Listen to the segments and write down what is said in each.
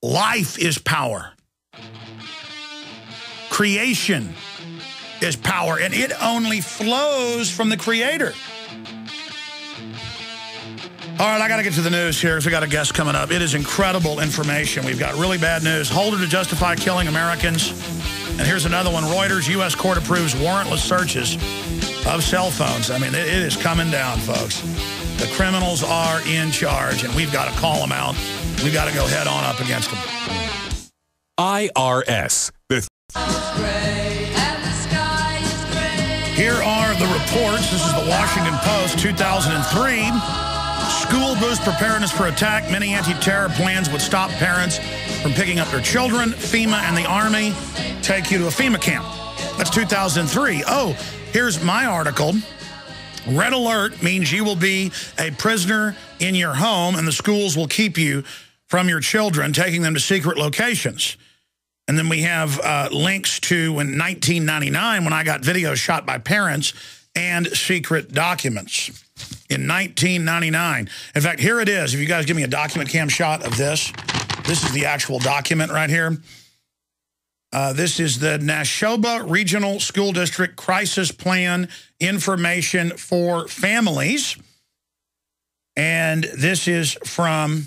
Life is power. Creation is power, and it only flows from the Creator. All right, I got to get to the news here because we got a guest coming up. It is incredible information. We've got really bad news. Holder to justify killing Americans. And here's another one. Reuters, U.S. court approves warrantless searches of cell phones. I mean, it is coming down, folks. The criminals are in charge, and we've got to call them out. We've got to go head on up against them. IRS. Here are the reports. This is the Washington Post, 2003. School boost preparedness for attack. Many anti-terror plans would stop parents from picking up their children. FEMA and the Army take you to a FEMA camp. That's 2003. Oh, here's my article. Red alert means you will be a prisoner in your home, and the schools will keep you from your children, taking them to secret locations. And then we have links to in 1999 when I got videos shot by parents and secret documents in 1999. In fact, here it is. If you guys give me a document cam shot of this, this is the actual document right here. This is the Nashoba Regional School District Crisis Plan Information for Families. And this is from,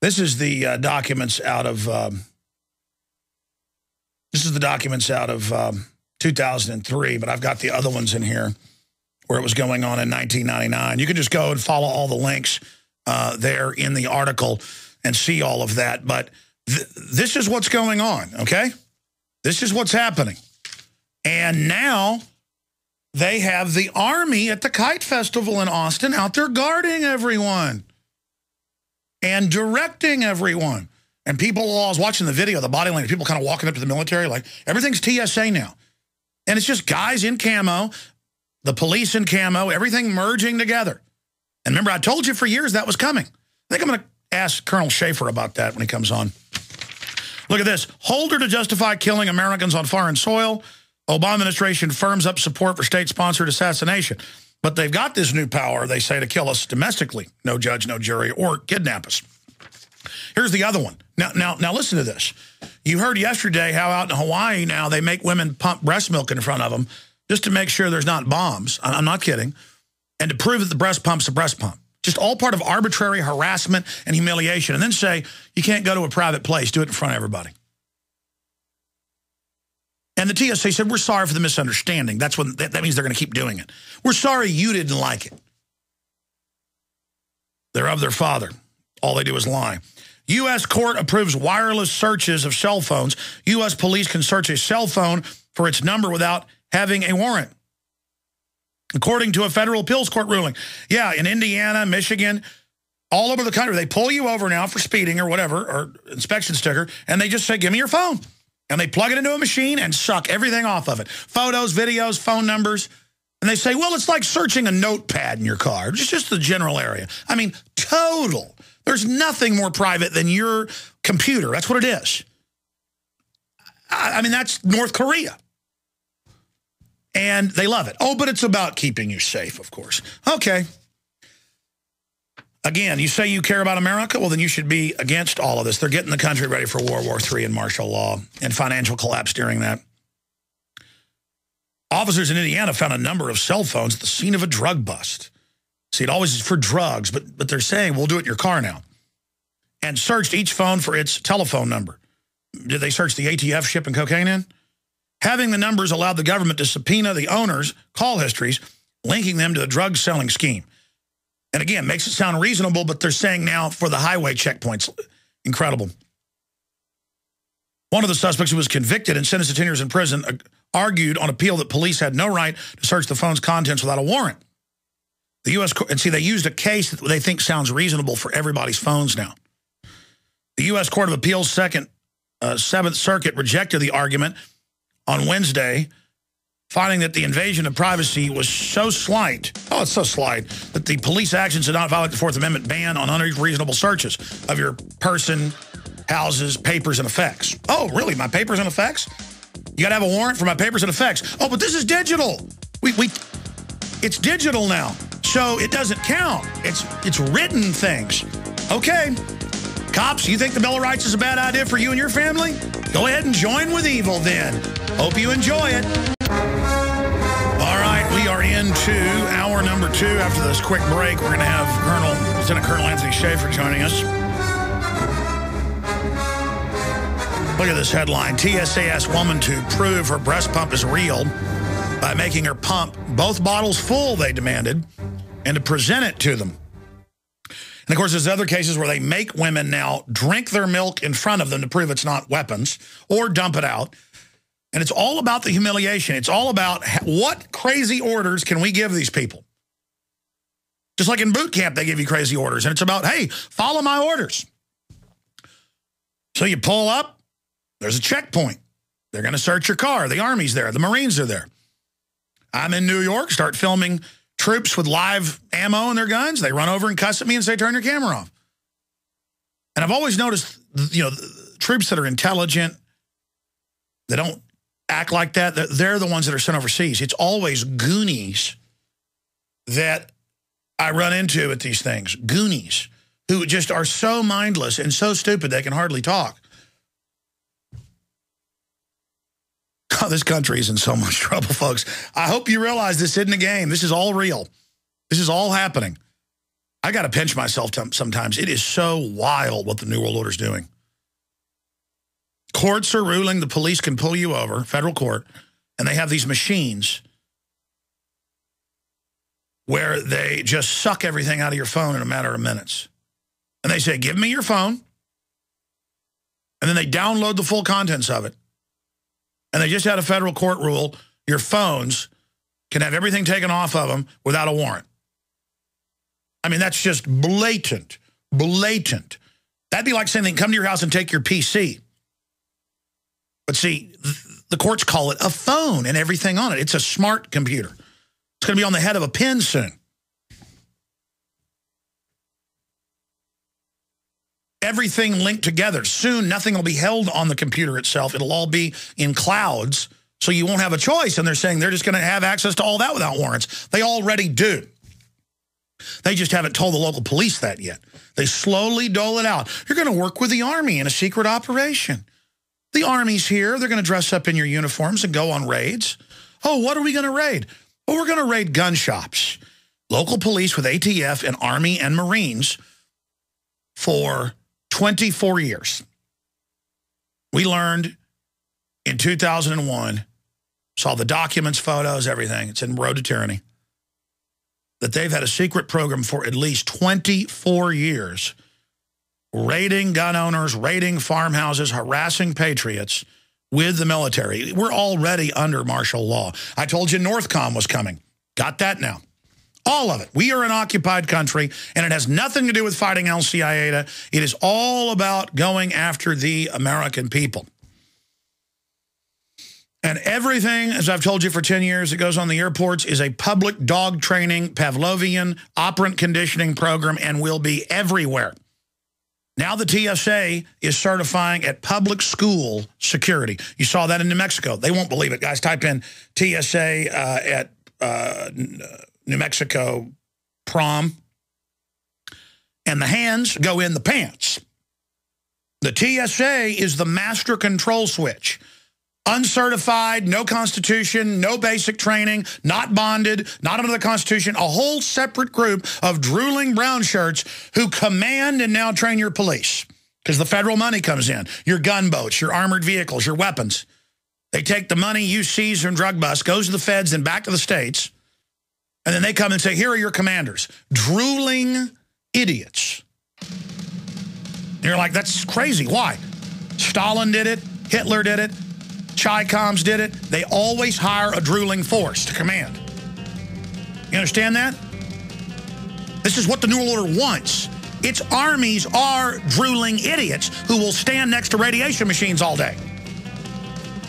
this is the documents out of, 2003, but I've got the other ones in here where it was going on in 1999. You can just go and follow all the links there in the article and see all of that. But this is what's going on, okay? This is what's happening. And now they have the Army at the Kite Festival in Austin out there guarding everyone and directing everyone. And people, I was watching the video, the body language, people kind of walking up to the military like, everything's TSA now. And it's just guys in camo, the police in camo, everything merging together. And remember, I told you for years that was coming. I think I'm going to ask Colonel Shaffer about that when he comes on. Look at this. Holder to justify killing Americans on foreign soil. Obama administration firms up support for state-sponsored assassination. But they've got this new power, they say, to kill us domestically. No judge, no jury, or kidnap us. Here's the other one. Now listen to this. You heard yesterday how out in Hawaii now they make women pump breast milk in front of them just to make sure there's not bombs. I'm not kidding. And to prove that the breast pump's a breast pump. Just all part of arbitrary harassment and humiliation. And then say, you can't go to a private place. Do it in front of everybody. And the TSA said, we're sorry for the misunderstanding. That's when that means they're going to keep doing it. We're sorry you didn't like it. They're of their father. All they do is lie. U.S. court approves wireless searches of cell phones. U.S. police can search a cell phone for its number without having a warrant, according to a federal appeals court ruling. Yeah, in Indiana, Michigan, all over the country, they pull you over now for speeding or whatever, or inspection sticker, and they just say, give me your phone. And they plug it into a machine and suck everything off of it. Photos, videos, phone numbers. And they say, well, it's like searching a notepad in your car. Just the general area. I mean, total. There's nothing more private than your computer. That's what it is. I mean, that's North Korea. And they love it. Oh, but it's about keeping you safe, of course. Okay. Again, you say you care about America? Well, then you should be against all of this. They're getting the country ready for World War III and martial law and financial collapse during that. Officers in Indiana found a number of cell phones at the scene of a drug bust. See, it always is for drugs, but they're saying, we'll do it in your car now. And searched each phone for its telephone number. Did they search the ATF shipping cocaine in? Having the numbers allowed the government to subpoena the owners' call histories, linking them to the drug selling scheme. And again, makes it sound reasonable, but they're saying now for the highway checkpoints. Incredible. One of the suspects who was convicted and sentenced to 10 years in prison argued on appeal that police had no right to search the phone's contents without a warrant. The U.S. and see, they used a case that they think sounds reasonable for everybody's phones now. The U.S. Court of Appeals Seventh Circuit rejected the argument on Wednesday, finding that the invasion of privacy was so slight, it's so slight, that the police actions did not violate the Fourth Amendment ban on unreasonable searches of your person, houses, papers, and effects. Oh, really? My papers and effects? You got to have a warrant for my papers and effects. Oh, but this is digital. It's digital now. So it doesn't count. It's written things. Okay. Cops, you think the Bill of Rights is a bad idea for you and your family? Go ahead and join with evil then. Hope you enjoy it. All right, we are into hour number 2. After this quick break, we're going to have Lieutenant Colonel Anthony Shaffer joining us. Look at this headline. TSA asks woman to prove her breast pump is real by making her pump both bottles full, they demanded, and to present it to them. And, of course, there's other cases where they make women now drink their milk in front of them to prove it's not weapons or dump it out. And it's all about the humiliation. It's all about what crazy orders can we give these people. Just like in boot camp, they give you crazy orders. And it's about, hey, follow my orders. So you pull up. There's a checkpoint. They're going to search your car. The Army's there. The Marines are there. I'm in New York, start filming troops with live ammo in their guns. They run over and cuss at me and say, turn your camera off. And I've always noticed, troops that are intelligent, they don't act like that. They're the ones that are sent overseas. It's always Goonies that I run into at these things. Goonies who just are so mindless and so stupid they can hardly talk. Oh, this country is in so much trouble, folks. I hope you realize this isn't a game. This is all real. This is all happening. I got to pinch myself sometimes. It is so wild what the New World Order is doing. Courts are ruling the police can pull you over, federal court, and they have these machines where they just suck everything out of your phone in a matter of minutes. And they say, give me your phone. And then they download the full contents of it. And they just had a federal court rule, your phones can have everything taken off of them without a warrant. I mean, that's just blatant, blatant. That'd be like saying they can come to your house and take your PC. But see, the courts call it a phone and everything on it. It's a smart computer. It's going to be on the head of a pen soon. Everything linked together. Soon, nothing will be held on the computer itself. It'll all be in clouds, so you won't have a choice. And they're saying they're just going to have access to all that without warrants. They already do. They just haven't told the local police that yet. They slowly dole it out. You're going to work with the Army in a secret operation. The Army's here. They're going to dress up in your uniforms and go on raids. Oh, what are we going to raid? Well, we're going to raid gun shops. Local police with ATF and Army and Marines for 24 years. We learned in 2001, saw the documents, photos, everything. It's in Road to Tyranny. That they've had a secret program for at least 24 years, raiding gun owners, raiding farmhouses, harassing patriots with the military. We're already under martial law. I told you Northcom was coming. Got that now. All of it. We are an occupied country, and it has nothing to do with fighting al-Qaeda. It is all about going after the American people. And everything, as I've told you for 10 years, that goes on the airports is a public dog training, Pavlovian, operant conditioning program, and will be everywhere. Now the TSA is certifying at public school security. You saw that in New Mexico. They won't believe it. Guys, type in TSA at New Mexico prom, and the hands go in the pants. The TSA is the master control switch. Uncertified, no constitution, no basic training, not bonded, not under the Constitution, a whole separate group of drooling brown shirts who command and now train your police because the federal money comes in, your gunboats, your armored vehicles, your weapons. They take the money you seize from drug busts, goes to the feds and back to the states, and then they come and say, here are your commanders. Drooling idiots. And you're like, that's crazy. Why? Stalin did it. Hitler did it. Chi-Coms did it. They always hire a drooling force to command. You understand that? This is what the New World Order wants. Its armies are drooling idiots who will stand next to radiation machines all day.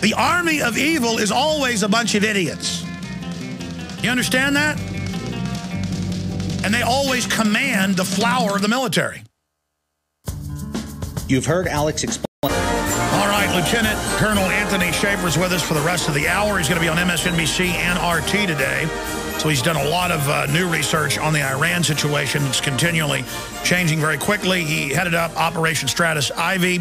The army of evil is always a bunch of idiots. You understand that? And they always command the flower of the military. You've heard Alex explain. All right, Lieutenant Colonel Anthony Shaffer is with us for the rest of the hour. He's going to be on MSNBC and RT today. So he's done a lot of new research on the Iran situation. It's continually changing very quickly. He headed up Operation Stratus Ivy.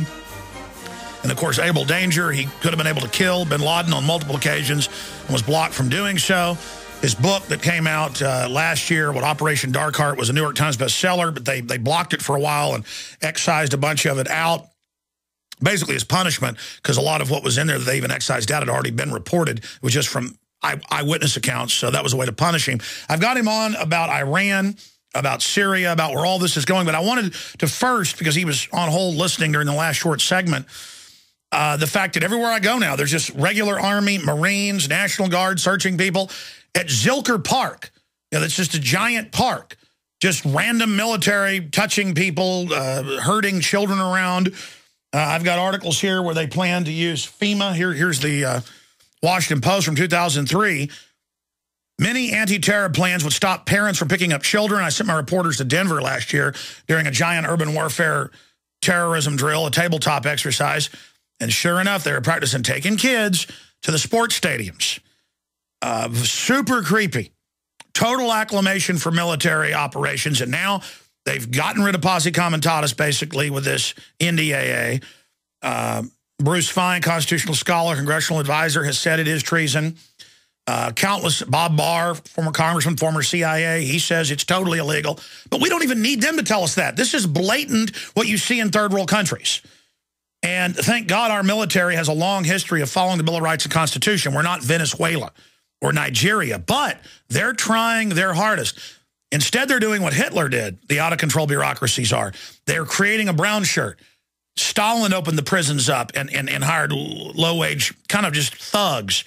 And, of course, Able Danger. He could have been able to kill bin Laden on multiple occasions and was blocked from doing so. His book that came out last year, what Operation Dark Heart, was a New York Times bestseller, but they blocked it for a while and excised a bunch of it out, basically as punishment, because a lot of what was in there that they even excised out had already been reported. It was just from eyewitness accounts, so that was a way to punish him. I've got him on about Iran, about Syria, about where all this is going, but I wanted to first, because he was on hold listening during the last short segment, the fact that everywhere I go now, there's just regular Army, Marines, National Guard searching people. At Zilker Park, that's just a giant park, just random military touching people, herding children around. I've got articles here where they plan to use FEMA. Here's the Washington Post from 2003. Many anti-terror plans would stop parents from picking up children. I sent my reporters to Denver last year during a giant urban warfare terrorism drill, a tabletop exercise. And sure enough, they were practicing taking kids to the sports stadiums. Super creepy. Total acclamation for military operations. And now they've gotten rid of posse comitatus, basically, with this NDAA. Bruce Fine, constitutional scholar, congressional advisor, has said it is treason. Countless, Bob Barr, former congressman, former CIA, he says it's totally illegal. But we don't even need them to tell us that. This is blatant what you see in third world countries. And thank God our military has a long history of following the Bill of Rights and Constitution. We're not Venezuela or Nigeria, but they're trying their hardest. Instead, they're doing what Hitler did, the out-of-control bureaucracies are. They're creating a brown shirt. Stalin opened the prisons up and hired low-wage, kind of just thugs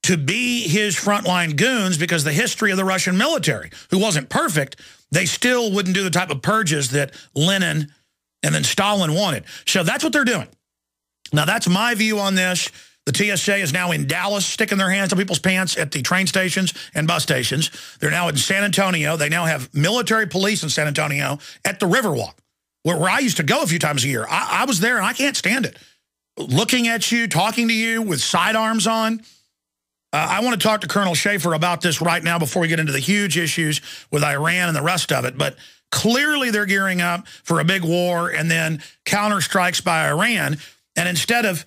to be his frontline goons, because the history of the Russian military, who wasn't perfect, they still wouldn't do the type of purges that Lenin and then Stalin wanted. So that's what they're doing. Now, that's my view on this. The TSA is now in Dallas, sticking their hands in people's pants at the train stations and bus stations. They're now in San Antonio. They now have military police in San Antonio at the Riverwalk, where I used to go a few times a year. I was there, and I can't stand it. Looking at you, talking to you with sidearms on. I want to talk to Colonel Shaffer about this right now before we get into the huge issues with Iran and the rest of it. But clearly they're gearing up for a big war and then counterstrikes by Iran. And instead of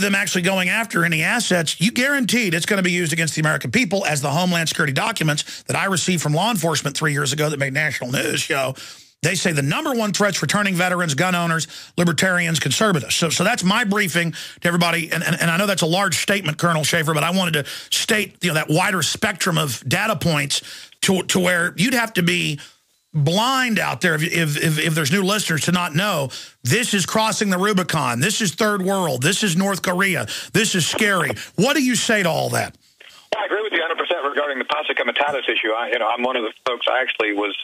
them actually going after any assets, you guaranteed it's going to be used against the American people, as the Homeland Security documents that I received from law enforcement 3 years ago that made national news show. They say the #1 threats: returning veterans, gun owners, libertarians, conservatives. So that's my briefing to everybody. And I know that's a large statement, Colonel Shaffer, but I wanted to state that wider spectrum of data points to where you'd have to be blind out there if there's new listeners to not know this is crossing the Rubicon. This is third world. This is North Korea. This is scary. What do you say to all that? Well, I agree with you 100% regarding the posse comitatus issue. I'm one of the folks. I actually was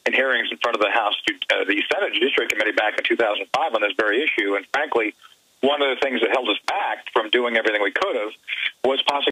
in hearings in front of the House, the Senate Judiciary Committee back in 2005 on this very issue. And frankly, one of the things that held us back from doing everything we could have was posse